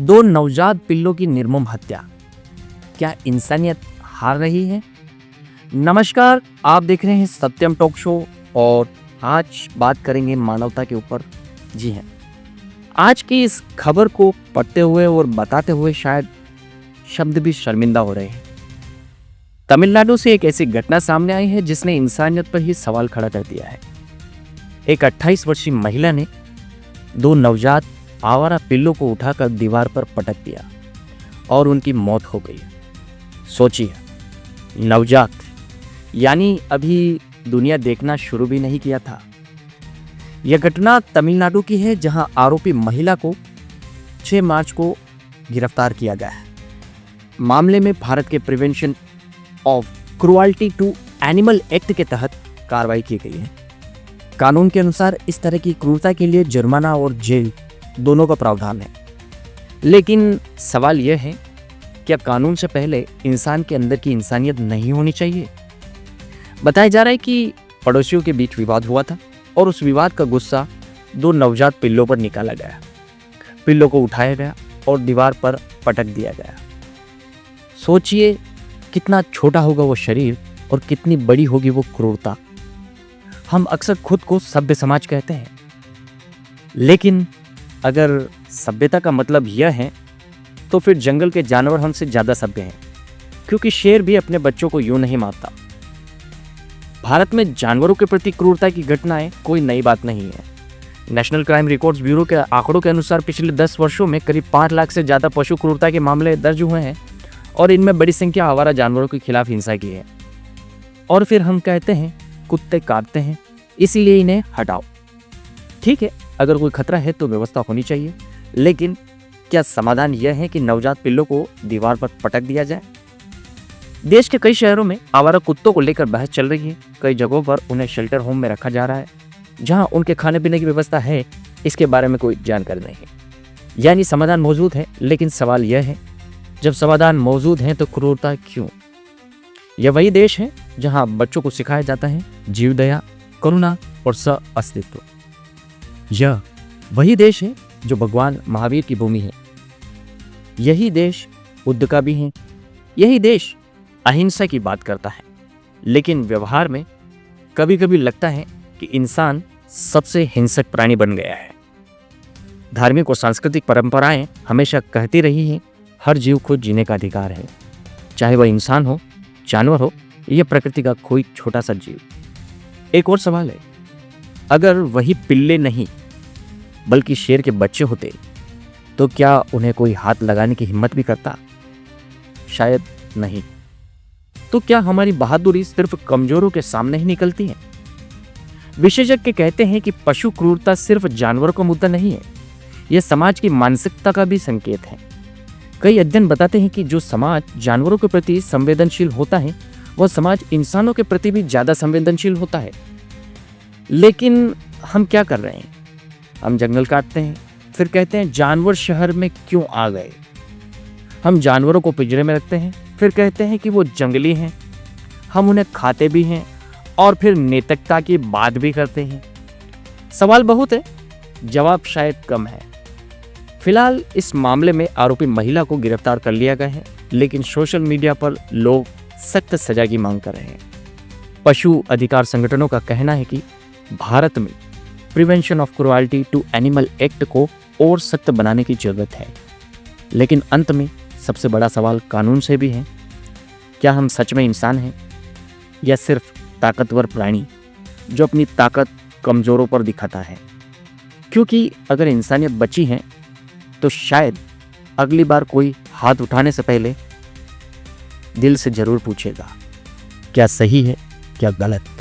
दो नवजात पिल्लों की निर्मम हत्या, क्या इंसानियत हार रही है? नमस्कार, आप देख रहे हैं सत्यम टॉक शो और आज बात करेंगे मानवता के ऊपर। जी हैं, आज की इस खबर को पढ़ते हुए और बताते हुए शायद शब्द भी शर्मिंदा हो रहे हैं। तमिलनाडु से एक ऐसी घटना सामने आई है जिसने इंसानियत पर ही सवाल खड़ा कर दिया है। एक 28 वर्षीय महिला ने दो नवजात आवारा पिल्लों को उठाकर दीवार पर पटक दिया और उनकी मौत हो गई। सोचिए, नवजात यानी अभी दुनिया देखना शुरू भी नहीं किया था। यह घटना तमिलनाडु की है, जहां आरोपी महिला को 6 मार्च को गिरफ्तार किया गया है। मामले में भारत के prevention of cruelty to animal act के तहत कार्रवाई की गई है। कानून के अनुसार इस तरह की क्रूरता के लिए जुर्माना और जेल दोनों का प्रावधान है। लेकिन सवाल यह है, क्या कानून से पहले इंसान के अंदर की इंसानियत नहीं होनी चाहिए? बताया जा रहा है कि पड़ोसियों के बीच विवाद हुआ था और उस विवाद का गुस्सा दो नवजात पिल्लों पर निकाला गया। पिल्लों को उठाया गया और दीवार पर पटक दिया गया। सोचिए, कितना छोटा होगा वो शरीर और कितनी बड़ी होगी वो क्रूरता। हम अक्सर खुद को सभ्य समाज कहते हैं, लेकिन अगर सभ्यता का मतलब यह है तो फिर जंगल के जानवर हमसे ज़्यादा सभ्य हैं, क्योंकि शेर भी अपने बच्चों को यूं नहीं मारता। भारत में जानवरों के प्रति क्रूरता की घटनाएं कोई नई बात नहीं है। नेशनल क्राइम रिकॉर्ड्स ब्यूरो के आंकड़ों के अनुसार पिछले 10 वर्षों में करीब 5 लाख से ज़्यादा पशु क्रूरता के मामले दर्ज हुए हैं और इनमें बड़ी संख्या आवारा जानवरों के खिलाफ हिंसा की है। और फिर हम कहते हैं कुत्ते काटते हैं, इसीलिए इन्हें हटाओ। ठीक है, अगर कोई खतरा है तो व्यवस्था होनी चाहिए, लेकिन क्या समाधान यह है कि नवजात पिल्लों को दीवार पर पटक दिया जाए? देश के कई शहरों में आवारा कुत्तों को लेकर बहस चल रही है। कई जगहों पर उन्हें शेल्टर होम में रखा जा रहा है, जहां उनके खाने पीने की व्यवस्था है, इसके बारे में कोई जानकारी नहीं है। यानी समाधान मौजूद है, लेकिन सवाल यह है, जब समाधान मौजूद है तो क्रूरता क्यों? यह वही देश है जहां बच्चों को सिखाया जाता है जीव दया, करुणा और सह अस्तित्व। यह वही देश है जो भगवान महावीर की भूमि है। यही देश बुद्ध का भी है। यही देश अहिंसा की बात करता है, लेकिन व्यवहार में कभी कभी लगता है कि इंसान सबसे हिंसक प्राणी बन गया है। धार्मिक और सांस्कृतिक परंपराएं हमेशा कहती रही हैं, हर जीव को जीने का अधिकार है, चाहे वह इंसान हो, जानवर हो या प्रकृति का कोई छोटा सा जीव। एक और सवाल है, अगर वही पिल्ले नहीं बल्कि शेर के बच्चे होते तो क्या उन्हें कोई हाथ लगाने की हिम्मत भी करता? शायद नहीं। तो क्या हमारी बहादुरी सिर्फ कमजोरों के सामने ही निकलती है? विशेषज्ञ कहते हैं कि पशु क्रूरता सिर्फ जानवरों का मुद्दा नहीं है, यह समाज की मानसिकता का भी संकेत है। कई अध्ययन बताते हैं कि जो समाज जानवरों के प्रति संवेदनशील होता है, वह समाज इंसानों के प्रति भी ज्यादा संवेदनशील होता है। लेकिन हम क्या कर रहे हैं? हम जंगल काटते हैं, फिर कहते हैं जानवर शहर में क्यों आ गए। हम जानवरों को पिंजरे में रखते हैं, फिर कहते हैं कि वो जंगली हैं। हम उन्हें खाते भी हैं और फिर नैतिकता की बात भी करते हैं। सवाल बहुत है, जवाब शायद कम है। फिलहाल इस मामले में आरोपी महिला को गिरफ्तार कर लिया गया है, लेकिन सोशल मीडिया पर लोग सख्त सजा की मांग कर रहे हैं। पशु अधिकार संगठनों का कहना है कि भारत में prevention of cruelty to animal act को और सख्त बनाने की जरूरत है। लेकिन अंत में सबसे बड़ा सवाल कानून से भी है, क्या हम सच में इंसान हैं या सिर्फ ताकतवर प्राणी जो अपनी ताकत कमजोरों पर दिखाता है? क्योंकि अगर इंसानियत बची है तो शायद अगली बार कोई हाथ उठाने से पहले दिल से जरूर पूछेगा, क्या सही है क्या गलत।